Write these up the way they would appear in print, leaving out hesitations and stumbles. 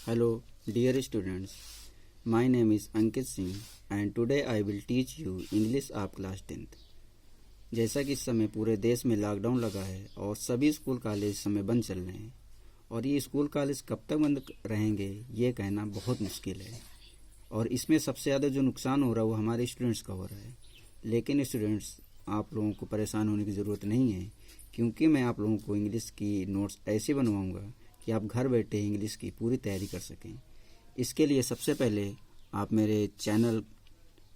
Hello, dear students. My name is Ankit Singh and today I will teach you English of class 10th. जैसा कि इस समय पूरे देश में लॉकडाउन लगा है और सभी स्कूल कॉलेज इस समय बंद चल रहे हैं और ये स्कूल कॉलेज कब तक बंद रहेंगे ये कहना बहुत मुश्किल है। और इसमें सबसे ज़्यादा जो नुकसान हो रहा है वो हमारे स्टूडेंट्स का हो रहा है। लेकिन स्टूडेंट्स, आप लोगों को परेशान होने की ज़रूरत नहीं है, क्योंकि मैं आप लोगों को इंग्लिश की नोट्स ऐसे बनवाऊँगा कि आप घर बैठे इंग्लिश की पूरी तैयारी कर सकें। इसके लिए सबसे पहले आप मेरे चैनल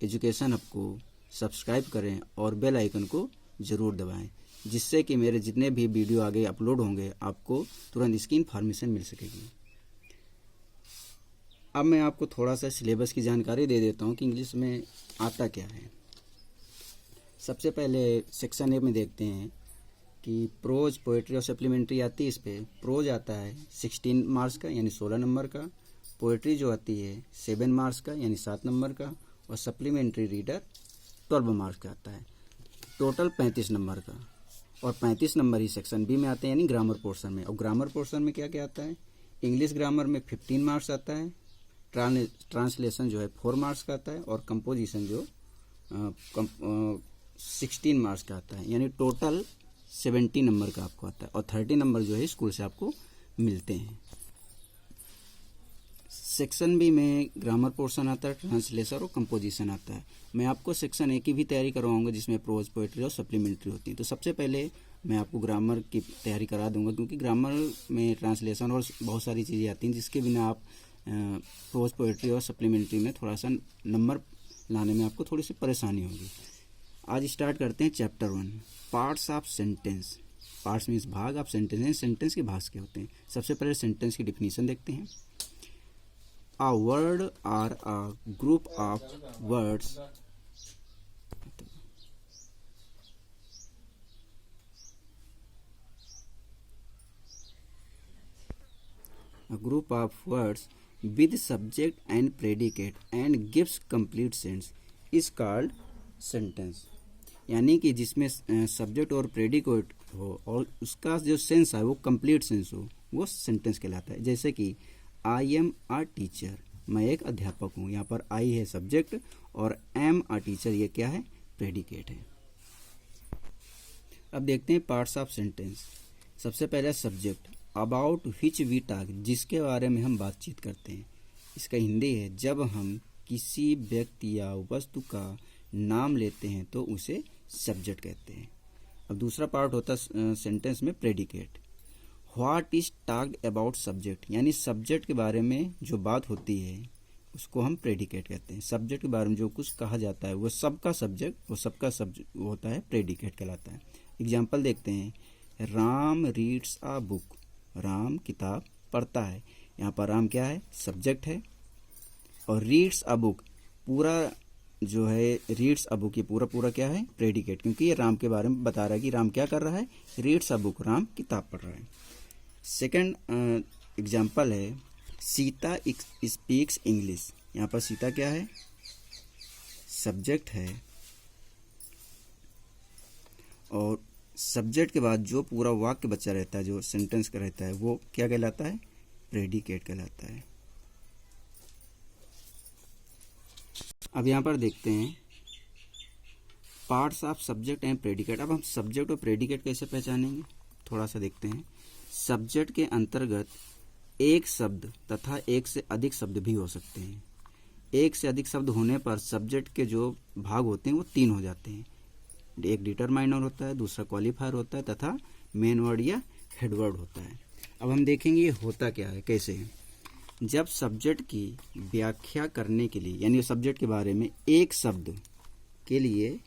एजुकेशन हब को सब्सक्राइब करें और बेल आइकन को ज़रूर दबाएं, जिससे कि मेरे जितने भी वीडियो आगे अपलोड होंगे आपको तुरंत इसकी इन्फॉर्मेशन मिल सकेगी। अब मैं आपको थोड़ा सा सिलेबस की जानकारी दे देता हूं कि इंग्लिश में आता क्या है। सबसे पहले सेक्शन ए में देखते हैं कि प्रोज, पोएट्री और सप्लीमेंट्री आती है। इस पर प्रोज आता है 16 मार्क्स का यानी 16 नंबर का, पोएट्री जो आती है 7 मार्क्स का यानी 7 नंबर का, और सप्लीमेंट्री रीडर 12 मार्क्स का आता है, टोटल 35 नंबर का। और 35 नंबर ही सेक्शन बी में आते हैं यानी ग्रामर पोर्शन में। और ग्रामर पोर्शन में क्या क्या आता है? इंग्लिश ग्रामर में 15 मार्क्स आता है, ट्रांसलेशन जो है 4 मार्क्स का आता है, और कंपोजिशन जो 16 मार्क्स का आता है, यानी टोटल 70 नंबर का आपको आता है। और 30 नंबर जो है स्कूल से आपको मिलते हैं। सेक्शन बी में ग्रामर पोर्शन आता है, ट्रांसलेशन और कंपोजिशन आता है। मैं आपको सेक्शन ए की भी तैयारी करवाऊंगा जिसमें प्रोज, पोएट्री और सप्लीमेंट्री होती है। तो सबसे पहले मैं आपको ग्रामर की तैयारी करा दूंगा, क्योंकि ग्रामर में ट्रांसलेशन और बहुत सारी चीज़ें आती हैं जिसके बिना आप प्रोज, पोएट्री और सप्लीमेंट्री में थोड़ा सा नंबर लाने में आपको थोड़ी सी परेशानी होगी। आज स्टार्ट करते हैं chapter 1, parts of sentence. Parts means भाग, ऑफ सेंटेंस हैं सेंटेंस के भाग के होते हैं। सबसे पहले सेंटेंस की डिफिनीशन देखते हैं। A word or a group of words with subject and predicate and gives complete sense is called sentence। यानी कि जिसमें सब्जेक्ट और प्रेडिकेट हो और उसका जो सेंस है वो कंप्लीट सेंस हो, वो सेंटेंस कहलाता है। जैसे कि आई एम आ टीचर, मैं एक अध्यापक हूँ। यहाँ पर आई है सब्जेक्ट और एम आ टीचर ये क्या है? प्रेडिकेट है। अब देखते हैं पार्ट्स ऑफ सेंटेंस। सबसे पहले subject, about which we talk, जिसके बारे में हम बातचीत करते हैं। इसका हिंदी है जब हम किसी व्यक्ति या वस्तु का नाम लेते हैं तो उसे सब्जेक्ट कहते हैं। अब दूसरा पार्ट होता है सेंटेंस में predicate. What is talked about subject, यानी सब्जेक्ट के बारे में जो बात होती है उसको हम प्रेडिकेट कहते हैं। सब्जेक्ट के बारे में जो कुछ कहा जाता है वो सबका सब्जेक्ट, वो सबका सब्जेक्ट होता है, प्रेडिकेट कहलाता है। एग्जाम्पल देखते हैं। राम रीड्स आ बुक, राम किताब पढ़ता है। यहाँ पर राम क्या है? सब्जेक्ट है। और रीड्स आ बुक, पूरा जो है रीड्स अ बुक, ये पूरा क्या है? प्रेडिकेट, क्योंकि ये राम के बारे में बता रहा है कि राम क्या कर रहा है? रीड्स अ बुक, राम किताब पढ़ रहा है। सेकंड एग्जाम्पल है सीता स्पीक्स इंग्लिश। यहाँ पर सीता क्या है? सब्जेक्ट है। और सब्जेक्ट के बाद जो पूरा वाक्य बचा रहता है, जो सेंटेंस का रहता है, वो क्या कहलाता है? प्रेडिकेट कहलाता है। अब यहाँ पर देखते हैं parts of subject and predicate. अब हम सब्जेक्ट और प्रेडिकेट कैसे पहचानेंगे, थोड़ा सा देखते हैं। सब्जेक्ट के अंतर्गत एक शब्द तथा एक से अधिक शब्द भी हो सकते हैं। एक से अधिक शब्द होने पर सब्जेक्ट के जो भाग होते हैं वो 3 हो जाते हैं। एक डिटरमाइनर होता है, दूसरा क्वालिफायर होता है तथा मेन वर्ड या हेड वर्ड होता है। अब हम देखेंगे ये होता क्या है, कैसे है। जब सब्जेक्ट की व्याख्या करने के लिए, यानी सब्जेक्ट के बारे में एक शब्द के लिए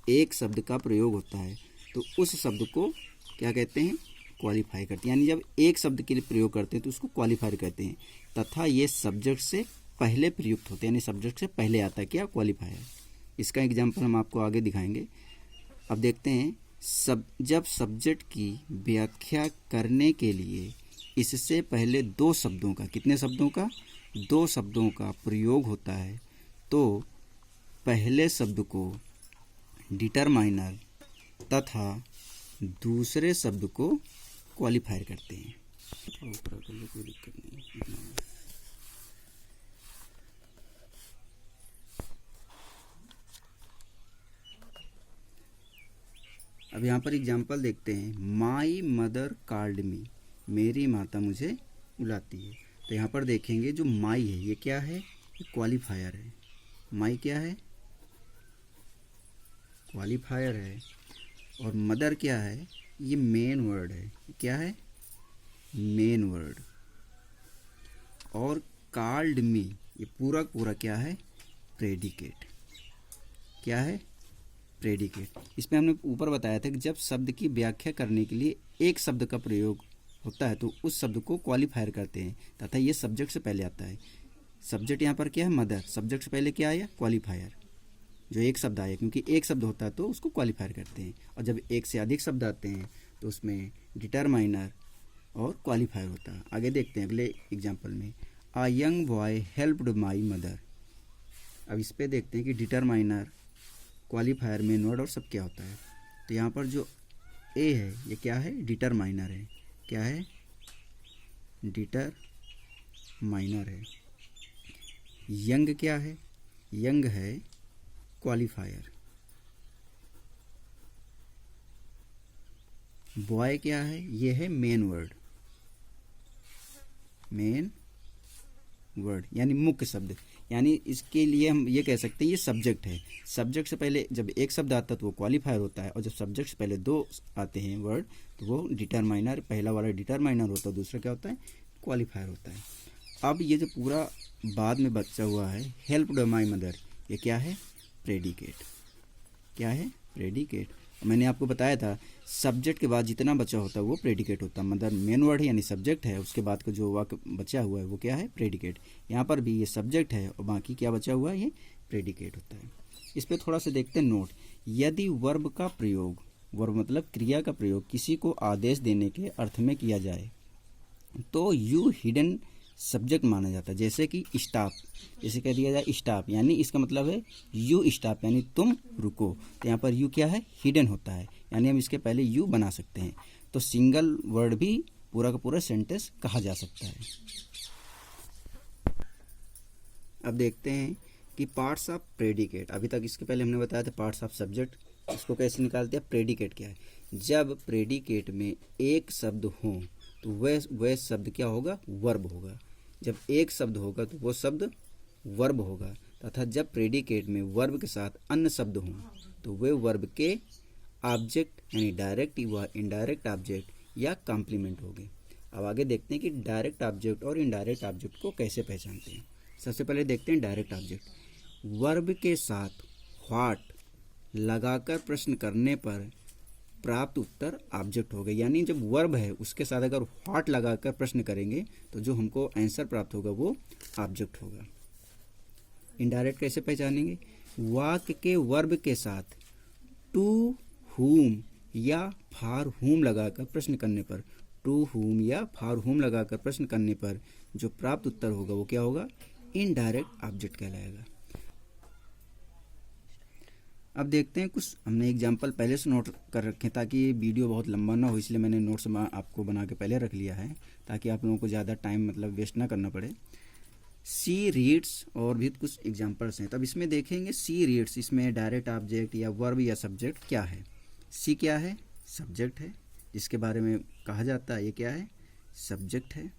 एक शब्द का प्रयोग होता है तो उस शब्द को क्या कहते हैं? क्वालिफाई करते हैं। यानी जब एक शब्द के लिए प्रयोग करते हैं तो उसको क्वालिफायर कहते हैं, तथा ये सब्जेक्ट से पहले प्रयुक्त होते हैं, यानी सब्जेक्ट से पहले आता है क्या? क्वालिफायर। इसका एग्जाम्पल हम आपको आगे दिखाएंगे। अब देखते हैं जब सब्जेक्ट की व्याख्या करने के लिए इससे पहले 2 शब्दों का, कितने शब्दों का? 2 शब्दों का प्रयोग होता है तो पहले शब्द को डिटरमाइनर तथा दूसरे शब्द को क्वालिफायर करते हैं। कोई दिक्कत नहीं। अब यहाँ पर एग्जाम्पल देखते हैं, माई मदर कॉल्ड मी, मेरी माता मुझे बुलाती है। तो यहाँ पर देखेंगे जो माई है ये क्या है, ये क्वालिफायर है। माई क्या है, क्वालिफायर है। और मदर क्या है, ये मेन वर्ड है। क्या है, मेन वर्ड। और कॉल्ड मी ये पूरा पूरा क्या है, प्रेडिकेट। क्या है, प्रेडिकेट। इसमें हमने ऊपर बताया था कि जब शब्द की व्याख्या करने के लिए एक शब्द का प्रयोग होता है तो उस शब्द को क्वालिफायर करते हैं तथा ये सब्जेक्ट से पहले आता है। सब्जेक्ट यहाँ पर क्या है, मदर। सब्जेक्ट से पहले क्या आया, क्वालिफायर, जो एक शब्द आया, क्योंकि एक शब्द होता है तो उसको क्वालिफायर करते हैं। और जब एक से अधिक शब्द आते हैं तो उसमें डिटरमाइनर और क्वालिफायर होता है। आगे देखते हैं अगले एग्जाम्पल में, a young boy helped my mother. अब इस पर देखते हैं कि डिटरमाइनर, क्वालिफायर, मेन वर्ड और सब क्या होता है। तो यहाँ पर जो ए है ये क्या है, डिटरमाइनर है। क्या है, डिटरमाइनर है। यंग क्या है, यंग है क्वालिफायर। बॉय क्या है, ये है मेन वर्ड, मेन वर्ड यानी मुख्य शब्द। यानी इसके लिए हम ये कह सकते हैं ये सब्जेक्ट है। सब्जेक्ट से पहले जब एक शब्द आता है तो वो क्वालिफायर होता है, और जब सब्जेक्ट से पहले दो आते हैं वर्ड तो वो डिटरमाइनर, पहला वाला डिटरमाइनर होता है, दूसरा क्या होता है, क्वालिफायर होता है। अब ये जो पूरा बाद में बचा हुआ है, हेल्प्ड माई मदर, ये क्या है, प्रेडिकेट। क्या है, प्रेडिकेट। मैंने आपको बताया था सब्जेक्ट के बाद जितना बचा होता है वो प्रेडिकेट होता है। मदर मेन वर्ड है यानी सब्जेक्ट है, उसके बाद का जो वाक्य बचा हुआ है वो क्या है, प्रेडिकेट। यहाँ पर भी ये सब्जेक्ट है और बाकी क्या बचा हुआ है, ये प्रेडिकेट होता है। इस पर थोड़ा सा देखते हैं नोट। यदि वर्ब का प्रयोग, वर्ब मतलब क्रिया का प्रयोग किसी को आदेश देने के अर्थ में किया जाए तो यू हिडन सब्जेक्ट माना जाता है। जैसे कि स्टॉप, जैसे कह दिया जाए स्टॉप, यानी इसका मतलब है यू स्टॉप यानी तुम रुको। तो यहाँ पर यू क्या है, हिडन होता है, यानी हम इसके पहले यू बना सकते हैं। तो सिंगल वर्ड भी पूरा का पूरा सेंटेंस कहा जा सकता है। अब देखते हैं कि पार्ट्स ऑफ प्रेडिकेट। अभी तक इसके पहले हमने बताया था पार्ट्स ऑफ सब्जेक्ट, इसको कैसे निकालते हैं। प्रेडिकेट क्या है, जब प्रेडिकेट में एक शब्द हो तो वह शब्द क्या होगा, वर्ब होगा। जब एक शब्द होगा तो वो शब्द वर्ब होगा, तथा जब प्रेडिकेट में वर्ब के साथ अन्य शब्द हों तो वे वर्ब के ऑब्जेक्ट यानी डायरेक्ट व इनडायरेक्ट ऑब्जेक्ट या कॉम्प्लीमेंट होंगे। अब आगे देखते हैं कि डायरेक्ट ऑब्जेक्ट और इनडायरेक्ट ऑब्जेक्ट को कैसे पहचानते हैं। सबसे पहले देखते हैं डायरेक्ट ऑब्जेक्ट। वर्ब के साथ व्हाट लगाकर प्रश्न करने पर प्राप्त उत्तर ऑब्जेक्ट हो गए। यानी जब वर्ब है उसके साथ अगर व्हाट लगाकर प्रश्न करेंगे तो जो हमको आंसर प्राप्त होगा वो ऑब्जेक्ट होगा। इनडायरेक्ट कैसे पहचानेंगे, वाक्य के वर्ब के साथ टू हुम या फॉर हुम लगाकर प्रश्न करने पर, टू हुम या फॉर हुम लगाकर प्रश्न करने पर जो प्राप्त उत्तर होगा वो क्या होगा, इनडायरेक्ट ऑब्जेक्ट कहलाएगा। अब देखते हैं कुछ हमने एग्जाम्पल पहले से नोट कर रखे ताकि वीडियो बहुत लंबा ना हो, इसलिए मैंने नोट्स आपको बना के पहले रख लिया है ताकि आप लोगों को ज़्यादा टाइम मतलब वेस्ट ना करना पड़े। सी रीड्स और भी कुछ एग्जाम्पल्स हैं। तब इसमें देखेंगे सी रीड्स, इसमें डायरेक्ट ऑब्जेक्ट या वर्ब या सब्जेक्ट क्या है। सी क्या है, सब्जेक्ट है जिसके बारे में कहा जाता है, ये क्या है, सब्जेक्ट है।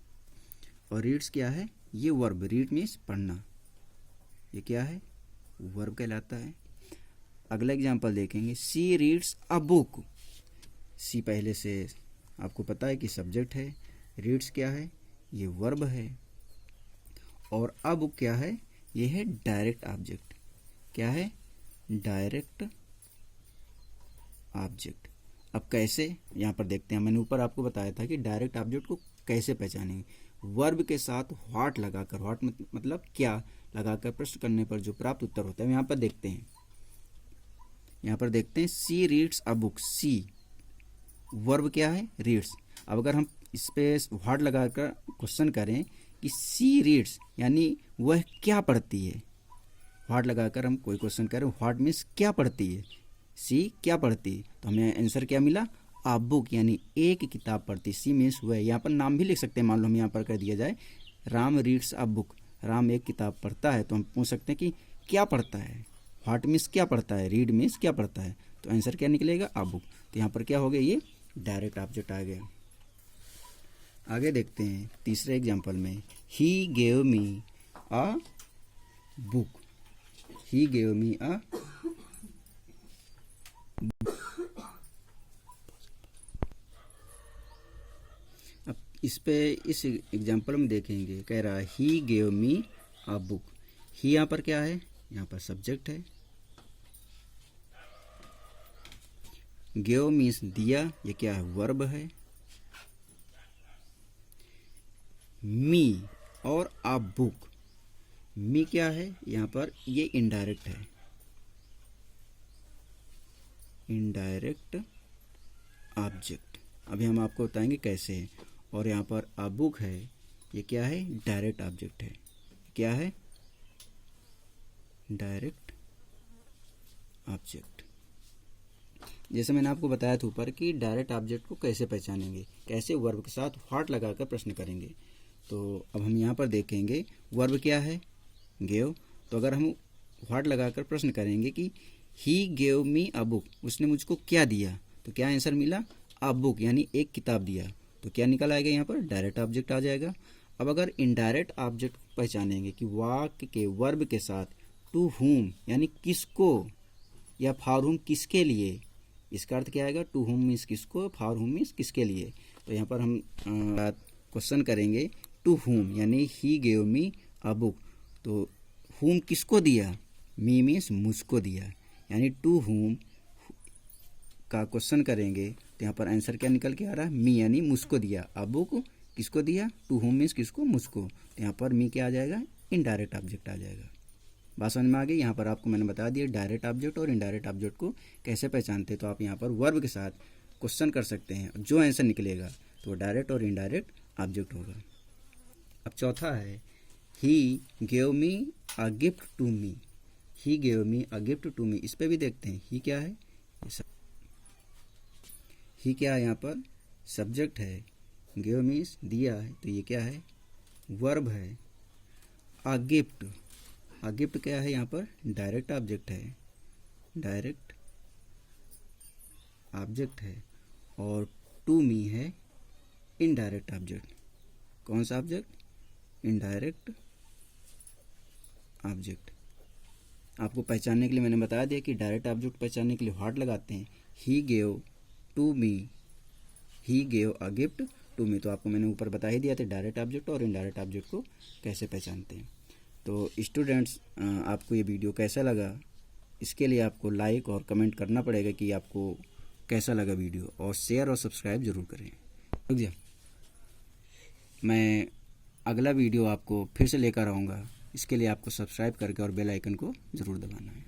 और रीड्स क्या है, ये वर्ब, रीड मीन्स पढ़ना, ये क्या है, वर्ब कहलाता है। अगला एग्जाम्पल देखेंगे, सी रीड्स अ बुक। सी पहले से आपको पता है कि सब्जेक्ट है, रीड्स क्या है, ये वर्ब है, और अ बुक क्या है, ये है डायरेक्ट ऑब्जेक्ट। क्या है, डायरेक्ट ऑब्जेक्ट। अब कैसे, यहाँ पर देखते हैं। मैंने ऊपर आपको बताया था कि डायरेक्ट ऑब्जेक्ट को कैसे पहचानेंगे। वर्ब के साथ व्हाट लगाकर, व्हाट मतलब क्या लगाकर प्रश्न करने पर जो प्राप्त उत्तर होता है। यहाँ पर देखते हैं, यहाँ पर देखते हैं she reads a book. She verb क्या है, रीड्स। अब अगर हम इस पे व्हाट लगाकर क्वेश्चन करें कि सी रीड्स यानी वह क्या पढ़ती है, व्हाट लगाकर हम कोई क्वेश्चन करें, व्हाट मीन्स क्या पढ़ती है, सी क्या पढ़ती है, तो हमें आंसर क्या मिला, अ बुक यानी एक किताब पढ़ती। सी मीन्स वह। यहाँ पर नाम भी लिख सकते हैं, मान लो हम यहाँ पर कर दिया जाए Ram reads a book, Ram एक किताब पढ़ता है, तो हम पूछ सकते हैं कि क्या पढ़ता है। व्हाट मीन्स क्या पढ़ता है, रीड मीन्स क्या पढ़ता है, तो आंसर क्या निकलेगा, अ बुक। तो यहाँ पर क्या हो गया, ये डायरेक्ट ऑब्जेक्ट आ गया। आगे देखते हैं तीसरे एग्जाम्पल में, he gave me a book, he gave me a, अब इस एग्जाम्पल में देखेंगे, कह रहा है he gave me a book. ही यहाँ पर क्या है, यहाँ पर सब्जेक्ट है, गेव मीन्स दिया, ये क्या है, वर्ब है, मी और अ बुक, मी क्या है यहाँ पर, ये इनडायरेक्ट है, इनडायरेक्ट ऑब्जेक्ट। अभी हम आपको बताएंगे कैसे है। और यहाँ पर अ बुक है, ये क्या है, डायरेक्ट ऑब्जेक्ट है, क्या है, डायरेक्ट ऑब्जेक्ट। जैसे मैंने आपको बताया था ऊपर कि डायरेक्ट ऑब्जेक्ट को कैसे पहचानेंगे, कैसे वर्ब के साथ व्हाट लगाकर प्रश्न करेंगे। तो अब हम यहाँ पर देखेंगे वर्ब क्या है, गेव। तो अगर हम व्हाट लगाकर प्रश्न करेंगे कि ही गेव मी अ बुक, उसने मुझको क्या दिया, तो क्या आंसर मिला, अ बुक, यानी एक किताब दिया। तो क्या निकल आएगा, यहाँ पर डायरेक्ट ऑब्जेक्ट आ जाएगा। अब अगर इनडायरेक्ट ऑब्जेक्ट पहचानेंगे कि वाक्य के वर्ब के साथ टू हुम, यानी किसको, या फॉर हुम किसके लिए, इसका अर्थ क्या आएगा, टू हुम मीन्स किसको, फॉर हुम मीन्स किसके लिए। तो यहाँ पर हम क्वेश्चन करेंगे टू हुम, यानी ही गेव मी अ बुक। तो हुम किसको दिया, मी मीन्स मुझको दिया, यानी टू हुम का क्वेश्चन करेंगे। तो यहाँ पर आंसर क्या निकल के आ रहा है, मी यानी मुझको दिया, अ बुक किसको दिया, टू हुम मीन्स किसको, मुझको। तो यहाँ पर मी क्या आ जाएगा, इनडायरेक्ट ऑब्जेक्ट आ जाएगा। बात समझ में आ गई। यहाँ पर आपको मैंने बता दिया डायरेक्ट ऑब्जेक्ट और इनडायरेक्ट ऑब्जेक्ट को कैसे पहचानते हैं। तो आप यहाँ पर वर्ब के साथ क्वेश्चन कर सकते हैं, जो आंसर निकलेगा तो डायरेक्ट और इनडायरेक्ट ऑब्जेक्ट होगा। अब चौथा है, he gave me a gift to me, he gave me a gift to me. इस पर भी देखते हैं, ही क्या है, ही क्या है, यहाँ पर सब्जेक्ट है, गेव मीन्स दिया है, तो ये क्या है, वर्ब है। अ गिफ्ट, अ गिफ्ट क्या है, यहाँ पर डायरेक्ट ऑब्जेक्ट है, डायरेक्ट ऑब्जेक्ट है। और टू मी है इनडायरेक्ट ऑब्जेक्ट। कौन सा ऑब्जेक्ट, इनडायरेक्ट ऑब्जेक्ट। आपको पहचानने के लिए मैंने बता दिया कि डायरेक्ट ऑब्जेक्ट पहचानने के लिए व्हाट लगाते हैं, he gave to me, he gave a gift to me. तो आपको मैंने ऊपर बता ही दिया था डायरेक्ट ऑब्जेक्ट और इनडायरेक्ट ऑब्जेक्ट को कैसे पहचानते हैं। तो स्टूडेंट्स, आपको ये वीडियो कैसा लगा, इसके लिए आपको लाइक और कमेंट करना पड़ेगा कि आपको कैसा लगा वीडियो, और शेयर और सब्सक्राइब जरूर करें। रुक जा, मैं अगला वीडियो आपको फिर से लेकर आऊँगा। इसके लिए आपको सब्सक्राइब करके और बेल आइकन को ज़रूर दबाना है।